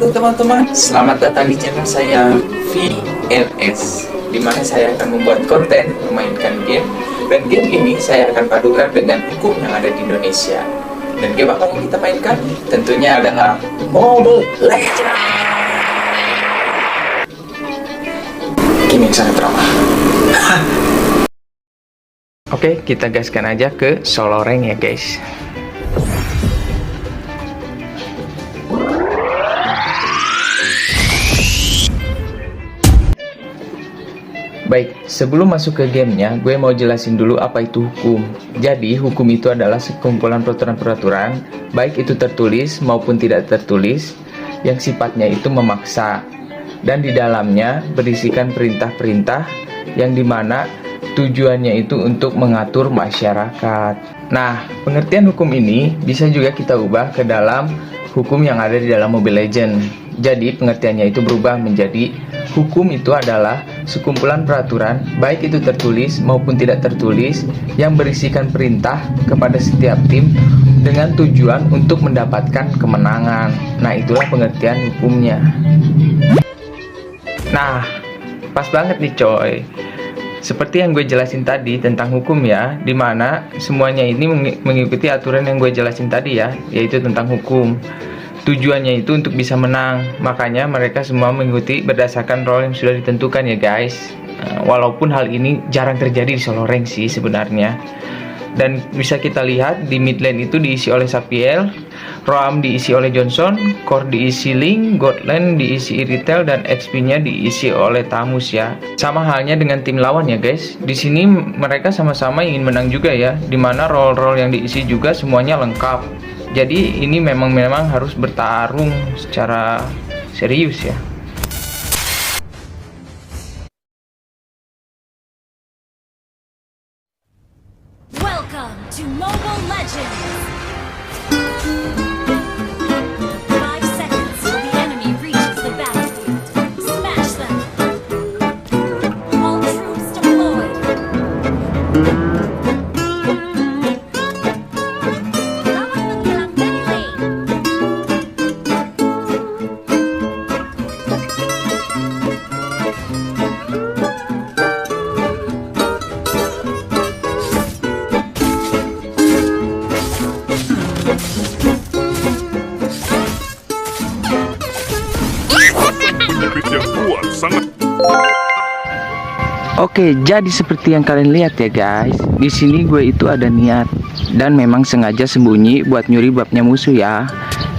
teman-teman, selamat datang di channel saya VLS, di mana saya akan membuat konten memainkan game. Dan game ini saya akan padukan dengan hukum yang ada di Indonesia. Dan game apa yang kita mainkan? Tentunya adalah Mobile Legends. Game yang sangat ramah. Oke, kita gaskan aja ke solo rank ya guys. Baik, sebelum masuk ke gamenya, gue mau jelasin dulu apa itu hukum. Jadi, hukum itu adalah sekumpulan peraturan-peraturan, baik itu tertulis maupun tidak tertulis, yang sifatnya itu memaksa. Dan di dalamnya berisikan perintah-perintah yang dimana tujuannya itu untuk mengatur masyarakat. Nah, pengertian hukum ini bisa juga kita ubah ke dalam hukum yang ada di dalam Mobile Legends. Jadi, pengertiannya itu berubah menjadi hukum itu adalah sekumpulan peraturan, baik itu tertulis maupun tidak tertulis, yang berisikan perintah kepada setiap tim dengan tujuan untuk mendapatkan kemenangan. Nah, itulah pengertian hukumnya. Nah, pas banget nih coy. Seperti yang gue jelasin tadi tentang hukum ya, dimana semuanya ini mengikuti aturan yang gue jelasin tadi ya, yaitu tentang hukum. Tujuannya itu untuk bisa menang, makanya mereka semua mengikuti berdasarkan role yang sudah ditentukan ya guys. Walaupun hal ini jarang terjadi di solo rank sih sebenarnya. Dan bisa kita lihat di mid lane itu diisi oleh Sapiel, Roam diisi oleh Johnson, Core diisi Link, God lane diisi Iritel, dan XP-nya diisi oleh Tamus ya. Sama halnya dengan tim lawan ya guys. Di sini mereka sama-sama ingin menang juga ya, dimana role-role yang diisi juga semuanya lengkap. Jadi ini memang harus bertarung secara serius ya. Welcome to Mobile Legends! 5 seconds till the enemy reaches the battlefield. Smash them! All troops deployed! Oke, jadi seperti yang kalian lihat ya guys, di sini gue itu ada niat dan memang sengaja sembunyi buat nyuri babnya musuh ya,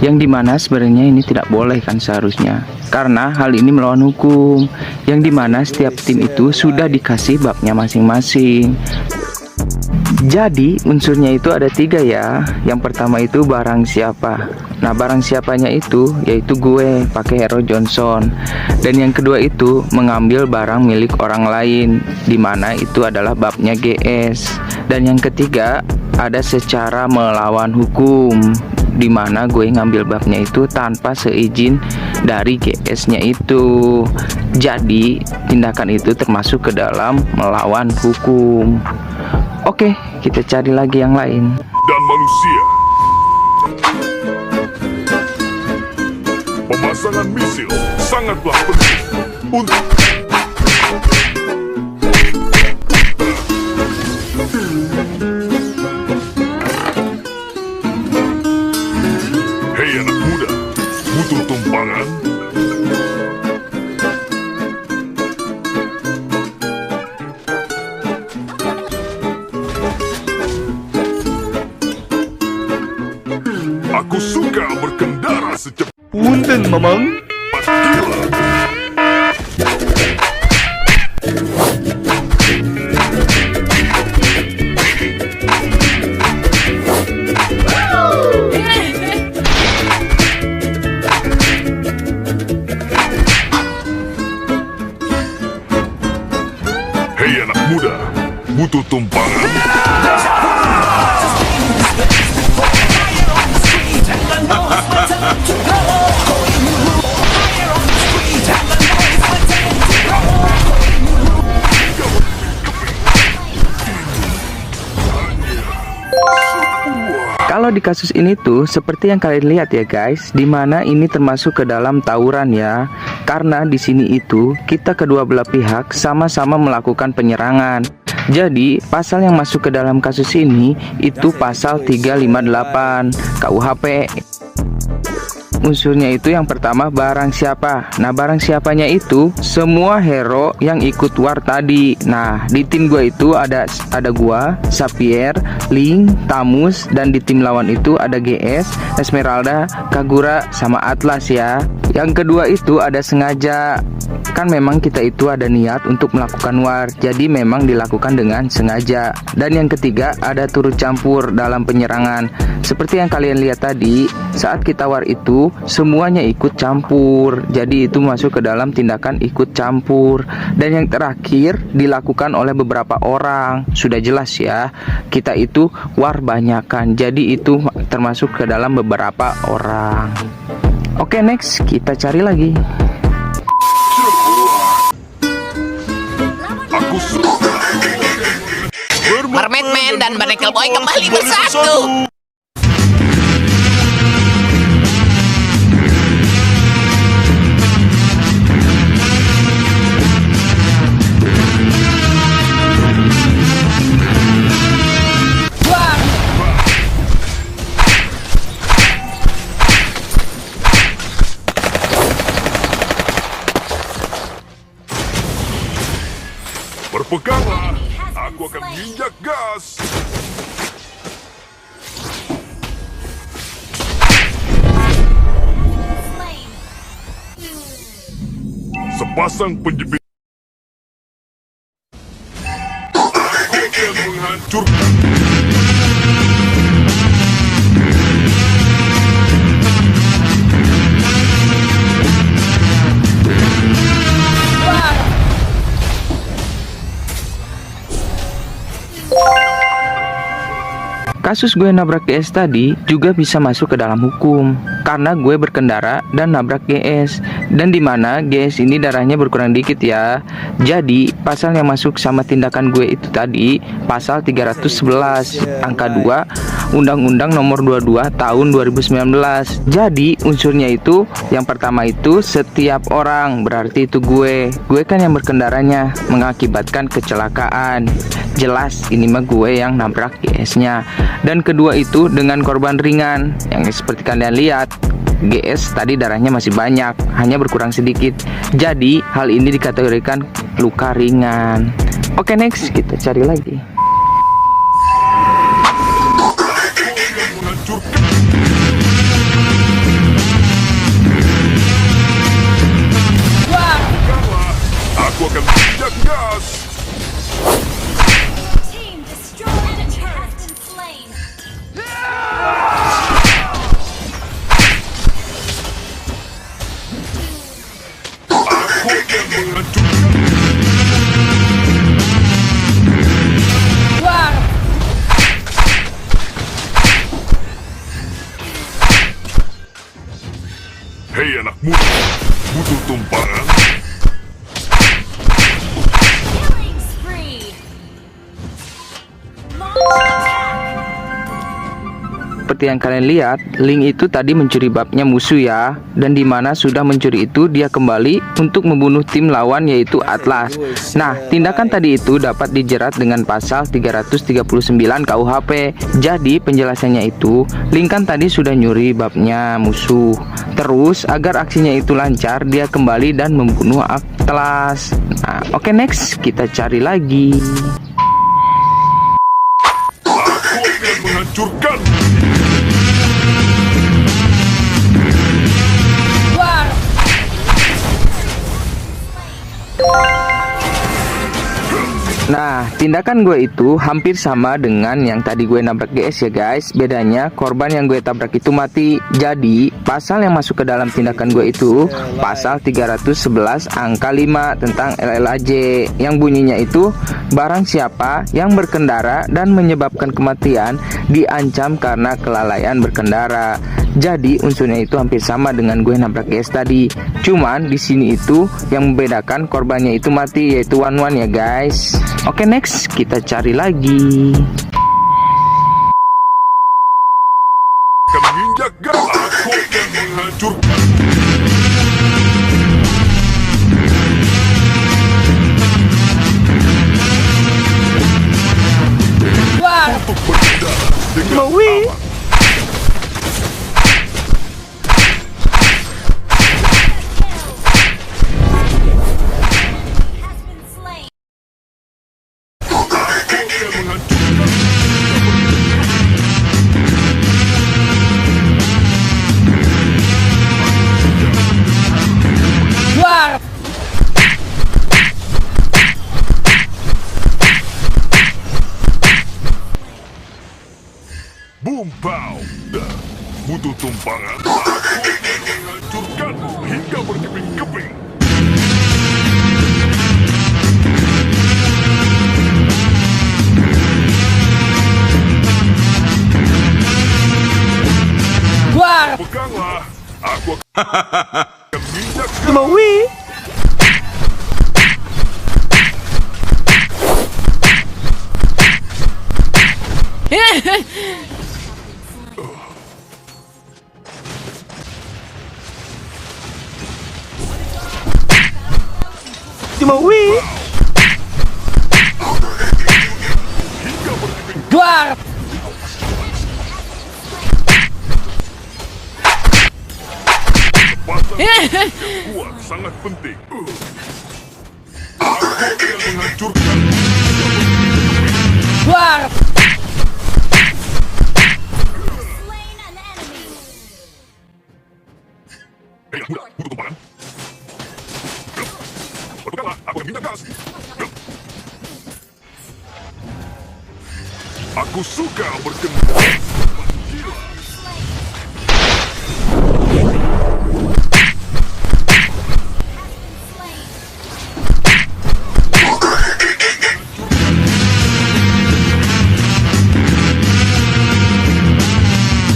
yang dimana sebenarnya ini tidak boleh kan seharusnya, karena hal ini melawan hukum, yang dimana setiap tim itu sudah dikasih babnya masing-masing. Jadi unsurnya itu ada 3 ya. Yang pertama itu barang siapa. Nah, barang siapanya itu yaitu gue pakai hero Johnson. Dan yang kedua itu mengambil barang milik orang lain, dimana itu adalah babnya GS. Dan yang ketiga ada secara melawan hukum, dimana gue ngambil babnya itu tanpa seizin dari GS-nya itu. Jadi tindakan itu termasuk ke dalam melawan hukum. Oke, kita cari lagi yang lain. Dan manusia. Pemasangan misil sangatlah penting untuk hei anak muda, butuh tumpangan? Aku suka berkendara secepat. Punten, Mamang. Hei anak muda, butuh tumpangan? Kalau di kasus ini tuh seperti yang kalian lihat ya guys, dimana ini termasuk ke dalam tawuran ya. Karena di sini itu kita kedua belah pihak sama-sama melakukan penyerangan. Jadi pasal yang masuk ke dalam kasus ini itu pasal 358 KUHP. Unsurnya itu yang pertama barang siapa. Nah barang siapanya itu semua hero yang ikut war tadi. Nah di tim gue itu ada gua, Xavier, Ling, Tamus, dan di tim lawan itu ada GS, Esmeralda, Kagura, sama Atlas ya. Yang kedua itu ada sengaja. Kan memang kita itu ada niat untuk melakukan war, jadi memang dilakukan dengan sengaja. Dan yang ketiga ada turut campur dalam penyerangan. Seperti yang kalian lihat tadi, saat kita war itu semuanya ikut campur, jadi itu masuk ke dalam tindakan ikut campur. Dan yang terakhir dilakukan oleh beberapa orang. Sudah jelas ya, kita itu war banyakan, jadi itu termasuk ke dalam beberapa orang. Oke, next kita cari lagi. Aku suka. Mermaid Man dan Barnacle Boy kembali bersatu. Berpeganglah, aku akan menginjak gas. Slain. Sepasang penjepit. Aku akan menghancurkan. Kasus gue nabrak GS tadi juga bisa masuk ke dalam hukum karena gue berkendara dan nabrak GS, dan dimana GS ini darahnya berkurang dikit ya. Jadi pasal yang masuk sama tindakan gue itu tadi pasal 311 angka 2 Undang-Undang Nomor 22 Tahun 2019. Jadi unsurnya itu yang pertama itu setiap orang, berarti itu gue kan yang berkendaranya mengakibatkan kecelakaan. Jelas ini mah gue yang nabrak GS-nya. Dan kedua itu dengan korban ringan, yang seperti kalian lihat GS tadi darahnya masih banyak, hanya berkurang sedikit. Jadi hal ini dikategorikan luka ringan. Oke, next kita cari lagi. Aku akan menginjak gas. Team destroyed. Enemy has been slain. Aku akan menghancurkan. Hei anak muda, butuh tumpahan? Killing spree. Launch attack. Seperti yang kalian lihat, Ling itu tadi mencuri babnya musuh ya. Dan dimana sudah mencuri itu dia kembali untuk membunuh tim lawan yaitu Atlas. Nah tindakan tadi itu dapat dijerat dengan pasal 339 KUHP. Jadi penjelasannya itu Ling kan tadi sudah nyuri babnya musuh. Terus agar aksinya itu lancar, dia kembali dan membunuh Atlas. Nah oke, next kita cari lagi. Aku akan menghancurkan. Nah, tindakan gue itu hampir sama dengan yang tadi gue nabrak GS ya guys. Bedanya korban yang gue tabrak itu mati. Jadi, pasal yang masuk ke dalam tindakan gue itu pasal 311 angka 5 tentang LLAJ, yang bunyinya itu barang siapa yang berkendara dan menyebabkan kematian diancam karena kelalaian berkendara. Jadi unsurnya itu hampir sama dengan gue nabrak GS tadi. Cuman di sini itu yang membedakan korbannya itu mati, yaitu one ya guys. Oke, next kita cari lagi. Pow! Butuh tumpangan. Aku akan menghancurkanmu hingga berkeping-keping. Peganglah. Aku akan menginjak Maui. Maui. hingga berkeping. Duar. Pasang yang kuat sangat penting. Aku akan menghancurkanmu. Duar. Slain an enemy. Hei, muda, butuh tumpangan. Berpeganglah, aku akan minta gas. Aku suka berkendara.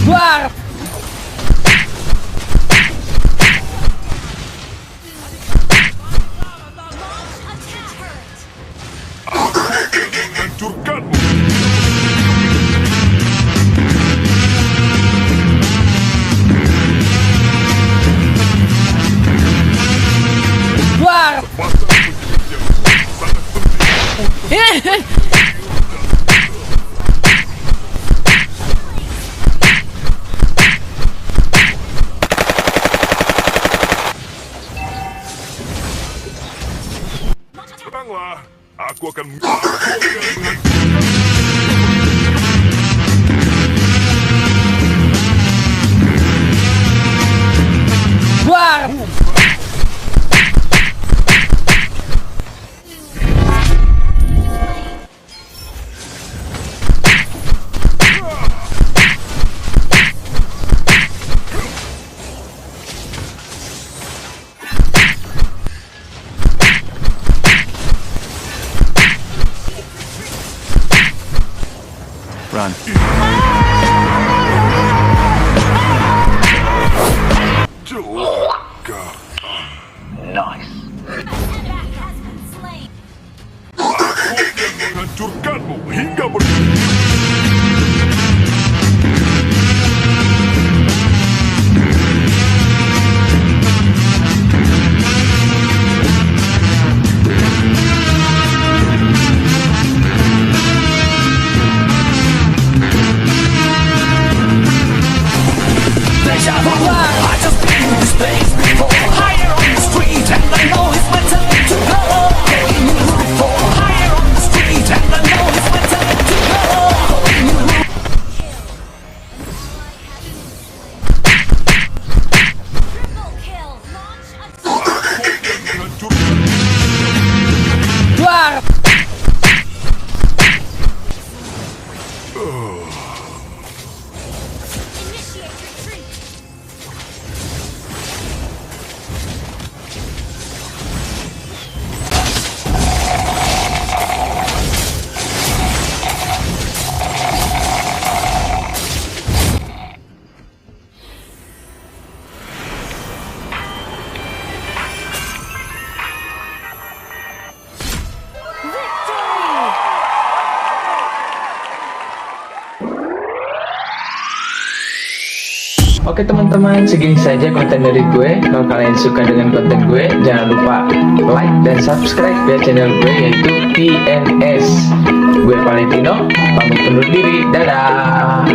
Duar. Menghancurkanmu. Duar. Pasang penjepit yang kuat sangat penting. Tenanglah, aku akan menghancurkan. Duar. Run. Juga. Nice. Setback has been slain. Aku akan menghancurkanmu hingga Triple kill. Launch attack. Duar. Initiate retreat. Oke teman-teman, segini saja konten dari gue. Kalau kalian suka dengan konten gue, jangan lupa like dan subscribe ya channel gue, yaitu TNS. Gue Valentino, pamit undur diri, dadah.